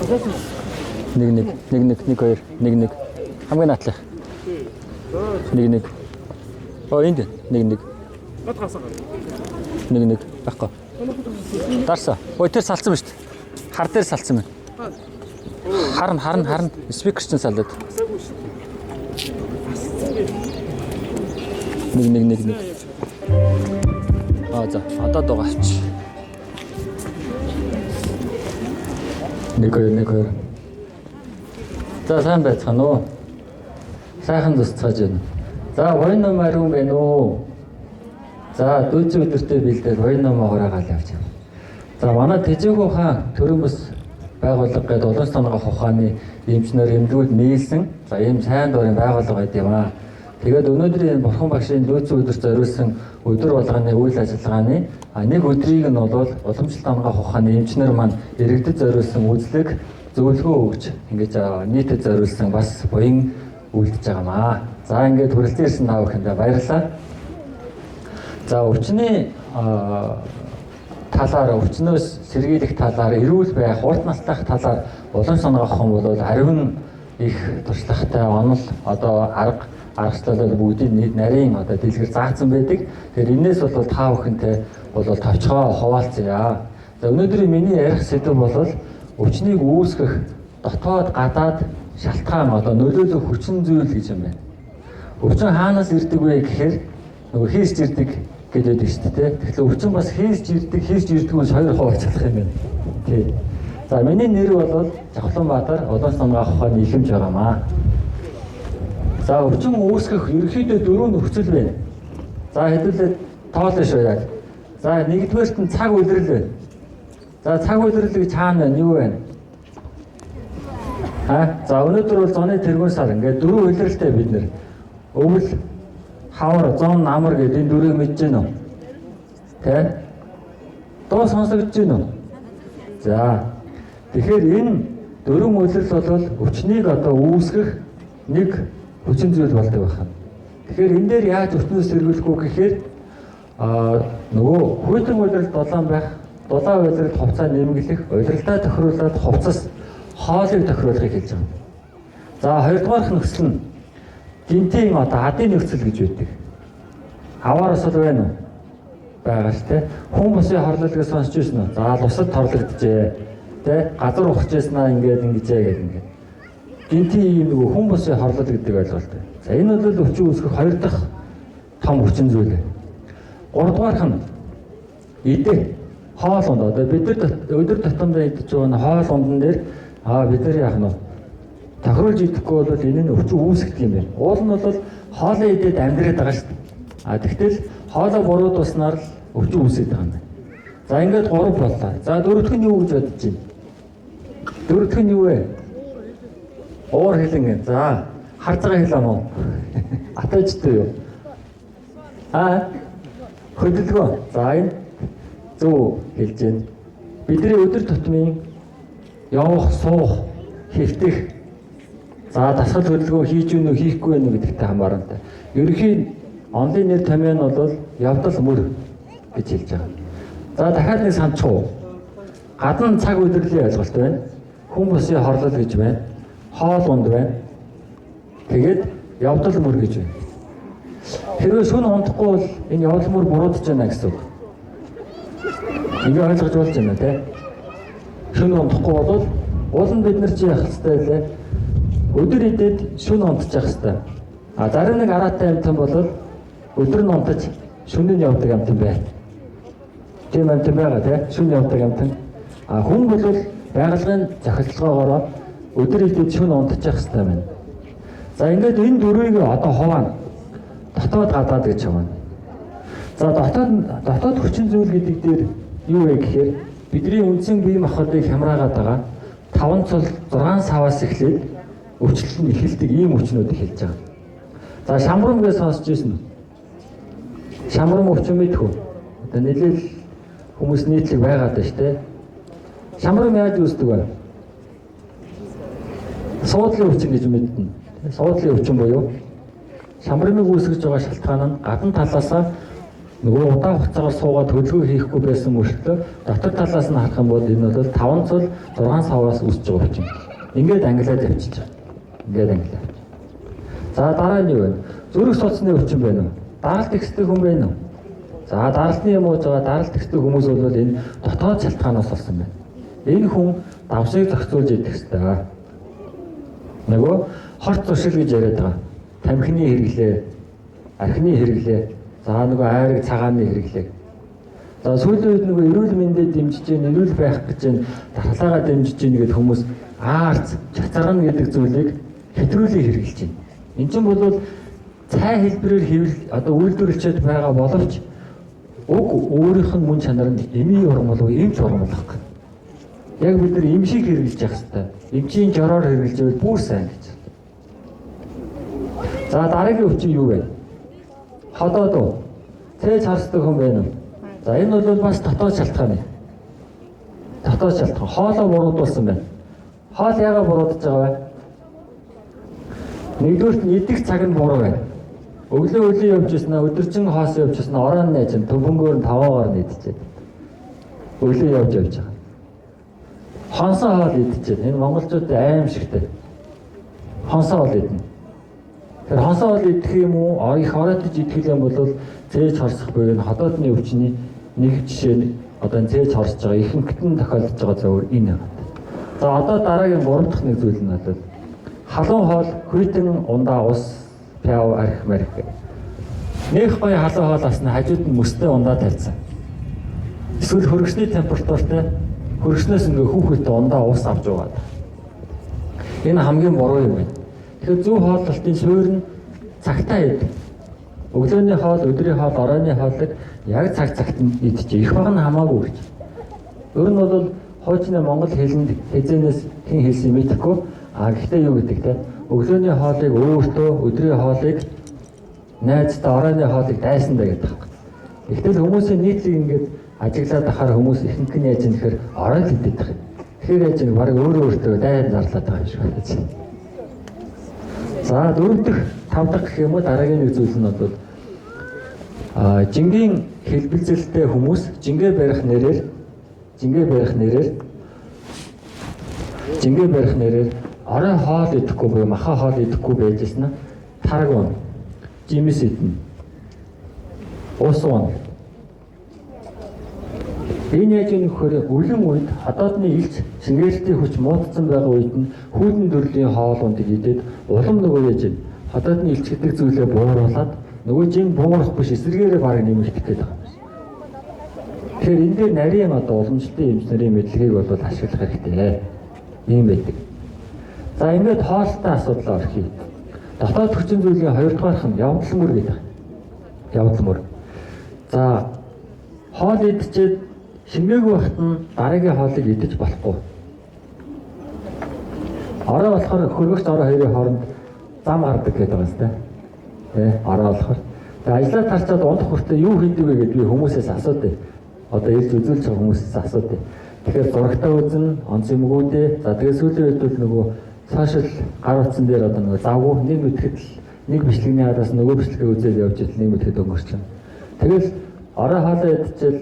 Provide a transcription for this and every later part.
Нэг хоёр. Хамгийн наатлах. Нэг. Энд нэг. Бат гасаа гар. Нэг байхгүй. Дарсаа. Тэр салцсан ба шүү дээ. Хар дээр салцсан байна. Харна. Спикер чинь салаад. Нэг. За одоо дугаарч. Нэг хоёр. За сайн байцгаана уу? Сайхан тусцааж байна. За воин ном ариун байна уу? За дүүцэн өдөртөө бэлдээд воин номоогоо гал явж байна. За манай Тэжээгүү хаан төрийн бас байгууллага гэдэг олон санаагаа ухааны эмчнэр эмгэгүүд нийлсэн. За ийм сайн дурын байгууллага байд юм аа. Тэгээд өнөөдрийн бурхан багшийн дүүцэн өдөрт зориулсан өдөр болгоны үйл ажиллагааны нэг өдрийг нь бол уламжлалт ангаах ухааны эмчнэр маань иргэдэд зориулсан үзлэг зөвлөгөө өгч ингэж нийтэд зориулсан бас буян үйлдэж байгаа маа. За ингээд хүрэлцэн ирсэн та бүхэндээ баярлалаа. За өвчний талаар өвчнөөс сэргийлэх талаар эрүүл байх, урт настайх талаар улам санаах юм бол ариун их туршлагатай онол одоо аргачлалууд бүгдийг нарийн одоо дэлгэр заасан байдаг. Тэгэхээр энээс бол та бүхэнтэй бол товчгоо хуваалцъя. За өнөөдрийн миний ярих сэдэв бол өвчнийг үүсгэх дотоод гадаад шалтгаан одоо нөлөөлөх хүчин зүйл гэж юм байна. Өвчин хаанаас ирдэг вэ гэхээр нөгөө хийсч ирдэг гэдэг шүү дээ. Тэгэхээр өвчин бас хийсч ирдгүүс хоёр хуваалцах юм байна. Тий. За миний нэр бол Жавхланбаатар Олон санаах ухааны ихэмж байгаамаа. За өвчин үүсгэх ерөнхийдөө 4 нөхцөл байна. За хэдүүлээ тоолно шүү яг. За нэгдүгээрт нь цаг үйлрэл байна. За цаг үйлрэлийг цаана байна юу вэ? За өнөөдөр бол зуны тэргуун сар ингээд 4 үйлрэлтэй бид нэр өвөл хавар зон намар гэдэг энэ дөрөв мэдэж байна уу? Тэ? Дуу сонсогдож байна уу? За тэгэхээр энэ 4 үйлрэл бол өвчнийг одоо үүсгэх нэг хүчин зүйл болдог байна. Тэгэхээр энэ дээр яаж өвчнөөс сэргийлэх үү гэхээр нөгөө хүйтэн үйлрэл дулаан байх, дулаан үйлрэл хувцас нэмгэлэх, үйлрэлтэй тохируулаад хувцас хоолыг тохируулахыг хэлж байгаа. За хоёрдугаарх нөхцөл нь гинтийн одоо адын нөхцөл гэж байдаг. Аваараас бол байна уу? Байгаа шүү дээ. Хүн бүсийн хорлолгоо сонсч ирсэн үү? За лусад торлогджээ. Тэ газар ухажсанаа ингэж гэдэг. Гинтийн ийм нөгөө хүн бүсийн хорлол гэдэг ойлголт. За энэ бол өвчин үүсгэх хоёр дахь том хүчин зүйл. Гуравдугаарх нь эдээ хоол унд одоо бид нар өдөр тутамдаа идэж байгаа хоол ундан дээр бид нар яах нь тохируулж идэхгүй бол энэ нь өвчин үүсгэх юм байна. Уул нь бол хоолоо идээд амьдраад байгаа шүү дээ. Тэгтэл хоолоо буруудаснаар л өвчин үүсэж байгаа юм байна. За ингээд 3 боллоо. За дөрөвдөх нь юу гэж бодож байна? Дөрөвдөх нь юу вэ? Уур хэлэн. За харж байгаа хэл ам уу? Атайчтай юу? Хөдөлгөөн. За энэ зөв хэлж байна. Бидний өдөр тутмын явах, суух, хэвтэх, за дасгал хөдөлгөөн хийж гэнэ үү, хийхгүй байна уу гэдэгтэй хамаарантай. Ерөнхийн онлын нэр томьёо нь бол явдал мөр гэж хэлж байгаа. За дахиад нэг санчуу. Гадна цаг үйлрлийн ойлголт байна. Хүн бүсийн хорлол гэж байна. Хоол унд байна. Тэгээд явдал мөр гэж байна. Хэрвээ шөнө унтахгүй бол энэ явдал мөр буруудаж байна гэсэн үг. Ингээ ойлгож болж байна тий. Шөнө унтахгүй бол уул нь бид нар чи явах хэрэгтэй лээ. Өдөр идээд шөнө унтчих хэрэгтэй. Зарим нэг араатай амтан бол өдөр нь унтаж шөнө нь явдаг амтан байна. Тийм амтан байгаа тий. Шөнө явдаг амтан. Хүн бол байгальгын захиралгоогоор өдөр идээд шөнө унтчих хэрэгтэй байна. За ингээд энэ дөрвийг одоо хуваана. Дотоод гадаад гэж байна. За дотоод хүчин зүйл гэдэг дээр юу вэ гэхээр бидний үндсэн бие махбодыг хямраагаад байгаа 5 цул 6 саваас эхлээд өвчлөл нь эхэлдэг ийм өвчнүүдийг хэлж байгаа. За шамрам гэж сонсч ирсэн үү? Шамрам өвчин мэдхүү. Одоо нэлээл хүмүүс нийтлэг байгаад байна шүү дээ. Шамрам яаж үүсдэг вэ? Суудлын өвчин гэж мэднэ. Суудлын өвчин буюу шамрамыг үүсгэж байгаа шалтгаан нь гадна талаасаа Нөгөө удаан хугацаагаар суугаад төлөвлөгөө хийхгүй байсан мөртлөө дотор талаас нь харах юм бол энэ бол 5 цул 6 саваас үүсэж байгаа юм. Ингээд ангилаад явчихж байгаа. Ингээд ангилаад. За дараа нь юу вэ? Зүрх судасны өвчин байна уу? Даралт ихтэй хүн байна уу? За даралтны юм ууж байгаа даралт ихтэй хүмүүс бол энэ дотоод шалтгаанаас болсон байна. Энэ хүн давшиг зохицуулж идэх хэрэгтэй. Нөгөө хорт зуршил гэж яриад байгаа. Тамхины хэрэглээ, архины хэрэглээ, за нөгөө айраг цагааны хэрэглээ. За сүүлийн үед нөгөө эрүүл мэндэд дэмжиж гин, эрүүл байх гэж гин, дархлаагаа дэмжиж гин гэдэг хүмүүс аарц, чацаргана гэдэг зүйлийг хэтрүүлэн хэрэглэж байна. Энд чинь бол цай хэлбэрээр хэвэл одоо үйлдвэрлэлчд байгаа боловч уг өөрийнх нь мөн чанар нь эмийн урам болов эмч урам болох гэх. Яг бид нар эм шиг хэрэглэж явах хэрэгтэй. Эмчийн жороор хэрэглэж байвал бүр сайн гэж. За дараагийн өвчин юу вэ? Ходоод уу? Цээж харсдаг хүн байна уу? За энэ бол бас дотоод шалтгаан юм. Дотоод шалтгаан. Хоолоо буруудуулсан байна. Хоол яагаад буруудаж байгаа вэ? Нэгдүгürt нь идэх цаг нь буруу байна. Өглөө өлийн явж яснаа, өдөржин хоос явж яснаа, орон найз нь төмбөнгөөр нь таваагаар нь идчихэв. Өглөө явж байгаа. Хонсон хоол идчихэв. Энэ монголчууд аимшигтэй. Хонсон хоол идэнэ. Тэр хонсон хоол идэх юм уу, их оройтож идэх юм бол цээж хорсох буюу ходоодны өвчний нэг жишээ нь одоо цээж хорсож байгаа ихэнхтэн тохиолдож байгаа зөвөр энэ байна. За одоо дараагийн 3 дахь нэг зүйл нь бол халуун хоол, хүйтэн, ундаа ус, пяв, арх марх. Нэх гоё халуун хоол асна хажууд нь мөстэй ундаа тавьсан. Эсвэл хөргөчний температуртай хөргөчнөөс ингээ хүүхэлтэй ундаа ус авч байгаа. Энэ хамгийн буруу юм байна. Тэгэхээр зөв хооллолтын суурь нь цагтаа ид. Өглөөний хоол, өдрийн хоол, оройны хоолыг яг цагт нь идчих. Их баг нь хамаагүй гэж. Өөр нь бол хойчны монгол хэлэнд хязгаарнаас хэн хэлсэн мэдэхгүй. Гэхдээ юу гэдэг те? Өглөөний хоолыг өөртөө, өдрийн хоолыг найзтай, оройны хоолыг дайсандаа гэдэг. Гэтэл хүмүүсийн нийтлэг ингээд ажиглаад ахаар хүмүүс ихэнх нь яаж юм гэхээр орой л идэх юм. Тэгэхээр яаж юм баг өөртөө дайсан зарлаад байгаа юм шиг байна. За 4 дахь 5 дахь гэх юм уу дараагийн нэг зүйл нь бол жингийн хэлбэлзэлтэй хүмүүс жингээ барих нэрээр орой хоол идэхгүй буюу маха хоол идэхгүй байж яснаа тараг он жимс идэнэ. Ус он. Энэ яаж юм гэхээр үлэн үед хадоодны илч шингээлтийн хүч муудсан байгаа үед нь хүүдэн төрлийн хоол ундыг идээд улам нөгөө яаж юм хадоодны илч гэдэг зүйлээ бууруулад нөгөө жин буурах биш эсэргээрээ бараг нэмэгдэх гээд байгаа юм. Тэгэхээр энэ дээр нарийн одоо уламжлалтын эмч нарын мэдлэгийг бол ашиглах хэрэгтэй. Ийм байдаг. За ингээд хоолтой асуудал орхий. Дотоод хүчин зүйлийн 2 дахь нь явдал мөр гэдэг. Явдал мөр. За хоол идчихэд шингээгүй байхад нь дараагийн хоолыг идэж болохгүй. Орой болохоор хөргөгч орой хоёрын хооронд зам гардаг гэдэг байгаа юм тест. Орой болохоор. Тэгээ ажиллаа тарчаад ундах хүртэл юу хийдэг вэ гэдгийг хүмүүсээс асуудаг. Одоо ирж үзүүлж байгаа хүмүүсээс асуудаг. Тэгэхээр зурагтаа үзэн, онц юмгүүдээ, за тэгээ сүүлийн үед бол нөгөө сошиал гар утсан дээр одоо нөгөө завгүй нэг мэтгэд нэг бичлэгний араас нөгөө бичлэгээ үзээд явж идэл нэг мэтгэд өнгөрчлөө. Тэгэл орой хоолоо идчихэл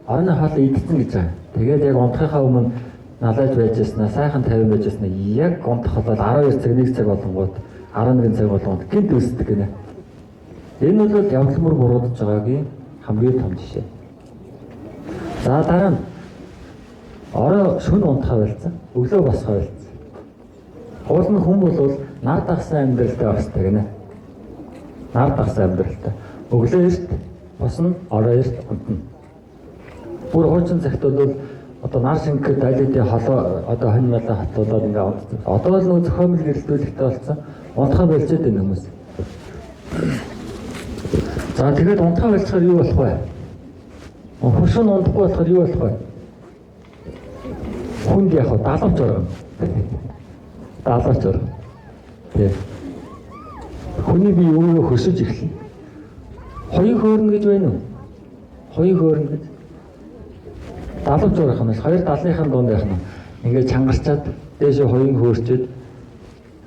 оройн хоолоо идсэн гэж байгаа. Тэгээд яг унтахынхаа өмнө налайж байж яснаа, сайхан 50 байж яснаа яг унтах бол 12 цаг 1 цаг болонгууд 11 цаг болгонд гинт үүсдэг гинэ. Энэ бол явдал мөр буруудаж байгаагийн хамгийн том жишээ. За дараа нь орой шөнө унтахаа байлцсан, өглөө босхоо байлцсан. Уул нь хүн бол нар дагсан амьдралтай бастай гинэ. Нар дагсан амьдралтай. Өглөө эрт босно, орой эрт унтна. Бүр хуучин цагт бол одоо нар шингэхэд айлдын холоо одоо хонь малаа хатуулаад ингээ унтсан. Одоо л нөө зохиомл гэрэлтүүлэгтэй болсон. Унтахаа болчиход байна хүмүүс. За тэгээд унтахаа болчихоор юу болох вэ? Хуршин унтахгүй болохоор юу болох вэ? Хүнд яг далавч орно. Далавч орно. Тэг. Хүний бие өөрөө хөсөж эхэлнэ. Хоёрын хөөрнө гэж байна уу? Хоёрын хөөрнө гэж. Далавч орох нь хоёр далныхын дунд байх нь ингээд чангарчаад дээшээ хоёрын хөөрчөөд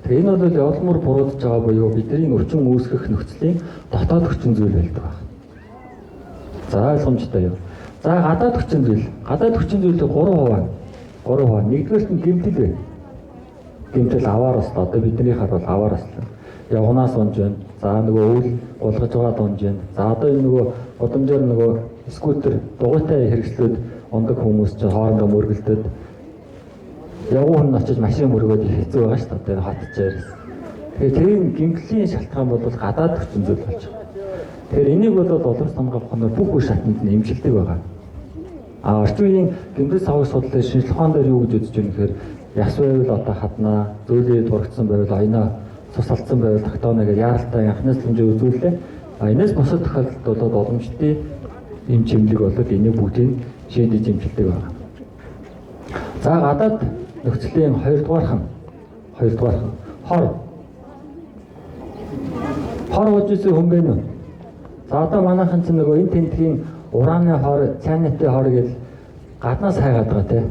тэгээ энэ бол явдал мөр буруудаж байгаа буюу бидний өвчин үүсгэх нөхцөлийн дотоод хүчин зүйл байдаг байна. За ойлгомжтой юу. За гадаад хүчин зүйл. Гадаад хүчин зүйлийг 3%. 3%. Нэгдүгээрт нь гэмтэл бай. Гэмтэл аваараас л одоо бидний харвал аваараас л явгнаас унж байна. За нөгөө үйл гулгаж байгаа дунж байна. За одоо энэ нөгөө гудамжаар нөгөө скутер дугуйтай хэрэгслүүд ундаг хүмүүс ч хоорондоо мөргөлдөд явган хүн очиж машин мөргөөд хэцүү байгаа шүү дээ хот чирээс. Тэгэхээр тийм гэмтлийн шалтгаан бол гадаад хүчин зүйл болж байгаа. Тэгэхээр энийг бол улс хамгаалах нь бүх үе шатнд нь эмчилдэг байгаа. Орчин үеийн гэмтэл савг судлалын шинжилгээ ухаан дээр юу гэж үзэж байна гэхээр яс байвал одоо хаднаа, зөөлөд дургдсан байвал оёноо, цус алдсан байвал тактоно гэж яаралтай анхнаас хэмжээ үзүүлээ. Энэс бусад тохиолдолд бол боломжтой эм чимлэг болоод энийг бүгдийг шийдэж эмчилдэг байна. За гадаад нөхцөлийн 2 дугаархан хор уужсэн хүн бэ нэ? За одоо манайхан ч нөгөө энэ тентгийн ураны хор, цианатын хор гэж гаднаас хайгаад байгаа тийм.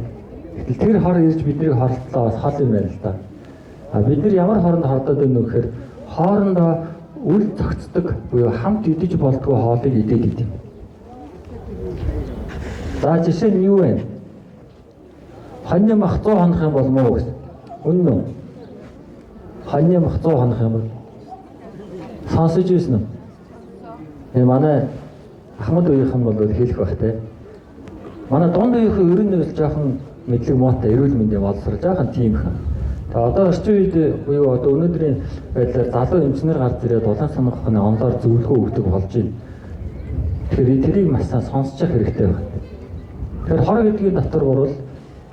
Гэтэл тэр хор ирж биднийг хорлолоо бас хол юм байна л да. Бид нар ямар хооронд хордоод байна вэ гэхээр хоорондоо үл зохицдог буюу хамт идэж болдгоо хоолыг идээд идэв. За жишээ нь юу вэ? Хоньны мах 100 хонох юм бол муу гэсэн. Үнэн үү? Хоньны мах 100 хонох юм бол сонсож ирсэн үү? Манай Ахмад үеийнхэн бол хэлэх байх те. Манай дунд үеийнхэн ер нь л жоохон мэдлэг муутай эрүүл мэндийн боловсрол жоохон тийм хэн. Тэгээ одоо орчин үед буюу одоо өнөөдрийн байдлаар залуу эмчнэр гарч ирээд улаан санах ухааны онлоор зөвлөгөө өгдөг болж байна. Тэгэхээр тэрийг маш сайн сонсчих хэрэгтэй байна. Тэгэхээр хор гэдгийн дотор бол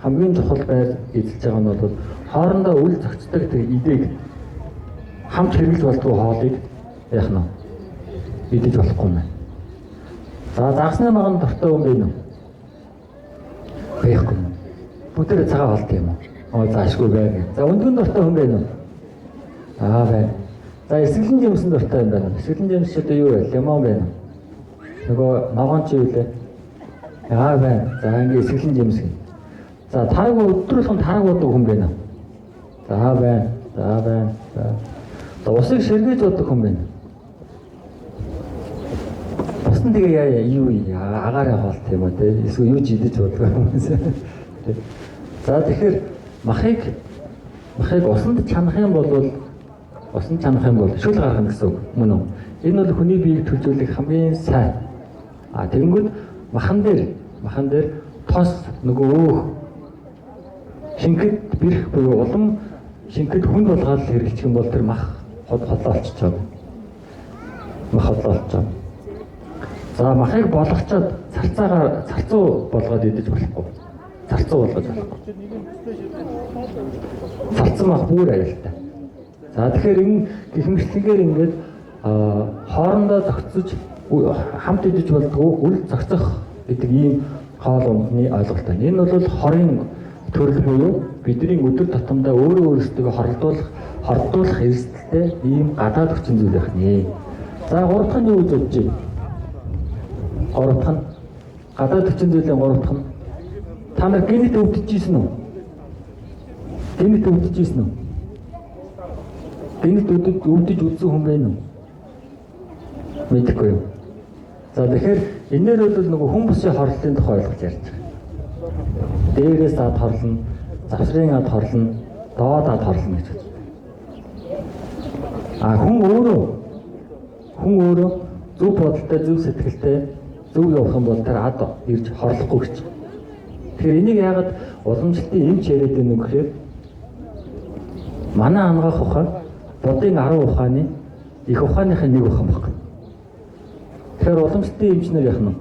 хамгийн чухал байр эзэлж байгаа нь бол хоорондоо үл зохицдог тэр идээг хамт хэрэглэж болдгоо хоолыг яах нь идэж болохгүй юм байна. За загсны маган дортой юм бэ нэ? Байхгүй. Бүтээр цагаан болт юм уу? Заашгүй байна. За өндгөн дортой хүн байна уу? Байна. За эсгэлэн жимсэн дортой юм байна. Эсгэлэн жимс ч одоо юу вэ? Лимон байна. Нөгөө ногоон чи юу лээ? Байна. За ингээ эсгэлэн жимс гин. За тараг өдрөөлгөн тараг бодог хүн байна. Байна. Байна. За усыг ширгээж бодог хүн байна. Тэгээ юу агаараа хоолт юм уу те эсвэл юу ч идэж боддог юм. За тэгэхээр махыг усанд чанах юм бол шүл гаргах гэсэн үг мөн үү? Энэ бол хүний биеийг төлөвлөх хамгийн сайн. Тэгэнгүүт махан дээр тос нөгөө өөх шингэд бэрх буюу улам шингэд хүн болгоод хэрэглэх юм бол тэр мах ходлоо олчихоо. Мах ходлоо олчихоо. За махыг болгочоод царцуу болгоод идэж болохгүй. Царцуу болгож болохгүй. Царцсан мах бүр аюултай. За тэгэхээр энэ гихмэрчлэгээр ингээд хоорондоо зохицож хамт идэж болдгоо үл зохицох гэдэг ийм хоол ундны ойлголт байна. Энэ бол хорийн төрөл буюу бидний өдөр тутамдаа өөрөө өөрсдөө хордуулах эрсдэлтэй ийм гадаад хүчин зүйл байх нэ. За 3 дахь нь юу гэж бодож байна? 3 дахь нь гадаад хүчин зүйлийн 3 дахь нь та нар генет өвдөжсэн үү? Генет өвдөжсэн үү? Генет өвдөж үзсэн хүн байна уу? Мэдгүй юу? За тэгэхээр энээр бол нөгөө хүн бүсийн хорлолын тухай ойлгож ярьж байгаа. Дээрээс ад хорлно, завсрын ад хорлно, доод ад хорлно гэж байна. Хүн өөрөө зөв бодолтой, зөв сэтгэлтэй зөв явах юм бол тэр ад ирж хорлохгүй гэж. Тэгэхээр энийг яагаад уламжлалтын эмч яриад байна вэ гэхээр манай ангаах ухаан бодын 10 ухааны их ухааныхын нэг ухаан байна. Тэгэхээр уламжлалтын эмч нар яах нь?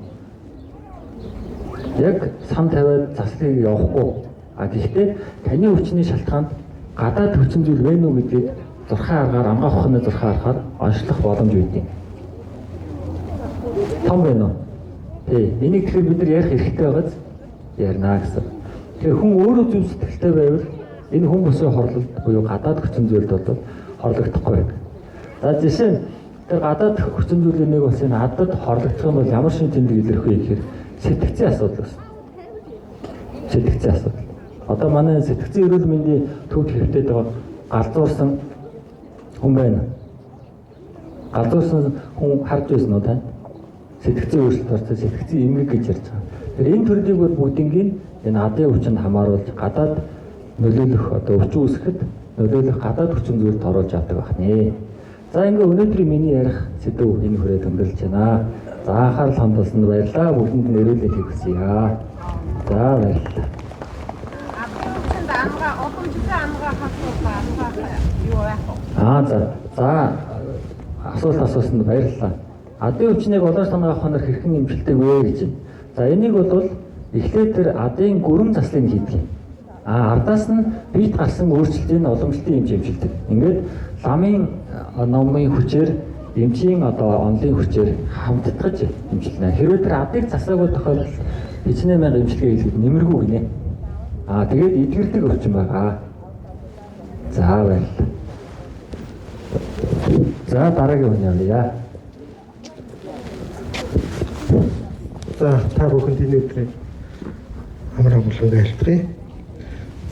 Яг сан тавиад заслыг явахгүй. Гэхдээ таны хүчний шалтгаанд гадаад хүчин зүйл вэ нү гэдгийг зурхаан аргаар ангаах ухааны зурхаан аргаар онцлох боломж үйдэг. Том байна уу? Энийг тэгэхээр бид нар ярих хэрэгтэй байгааз ярина гэсэн. Тэгэхээр хүн өөрөө зөв сэтгэлтэй байвал энэ хүн бүсийн хорлолт буюу гадаад хүчин зүйлд бол хорлогдохгүй байдаг. За жишээ нь тэр гадаад хүчин зүйлийн нэг бас энэ адад хорлогдох юм бол ямар шин тэмдэг илэрх вэ гэхээр сэтгцийн асуудал байна. Сэтгцийн асуудал. Одоо манай сэтгцийн эрүүл мэндийн төвд хэвтээд байгаа галзуурсан хүн байна. Галзуурсан хүн харж байсан уу та? сэтгцэн өөрчлөлт орсон сэтгцэн эмгэг гэж ярьж байгаа. Тэгэхээр энэ төрлийг бол бүгднийг энэ адын хүчинд хамааруулж гадаад нөлөөлөх одоо өвчин үүсгэхэд нөлөөлөх гадаад хүчин зүйлд оруулж авдаг байна. За ингээ өнөөдрийн миний ярих сэдв энэ хүрээд өнгөрлөж байна. За анхаарал хандуулсанд баярлалаа. Бүгдэнд нэрүүлээ хийгсье. За баярлалаа. За асуулт асуусанд баярлалаа. Адын өвчнийг олонч тангаах хонор хэрхэн эмчилдэг вэ гэж байна. За энийг бол эхлээд тэр адын гүрэм заслыг хийдэг юм. Ардаас нь бийт гарсан өөрчлөлтийн уламжлалтын эмч эмчилдэг. Ингээд ламын номын хүчээр эмчийн одоо онлын хүчээр хамтдагж эмчилнэ. Хэрвээ тэр адыг засаагүй тохиолдолд 80000 эмчилгээ хийлгэж нэмэргүй гинэ. Тэгээд эдгэрдэг өвчин байгаа. За баярлалаа. За дараагийн хүн явъя. За та бүхэнд энэ өдрийн амар амгалан айлтгая.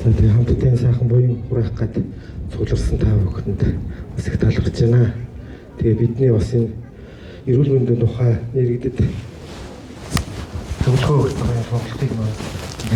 За тэгээ хамтдаа сайхан буян хураах гээд цугларсан та бүхэнд бас их талархаж байна. Тэгээ бидний бас энэ эрүүл мэндийн тухай нэрэгдэд төвлөгөө өгөх сонголтыг маань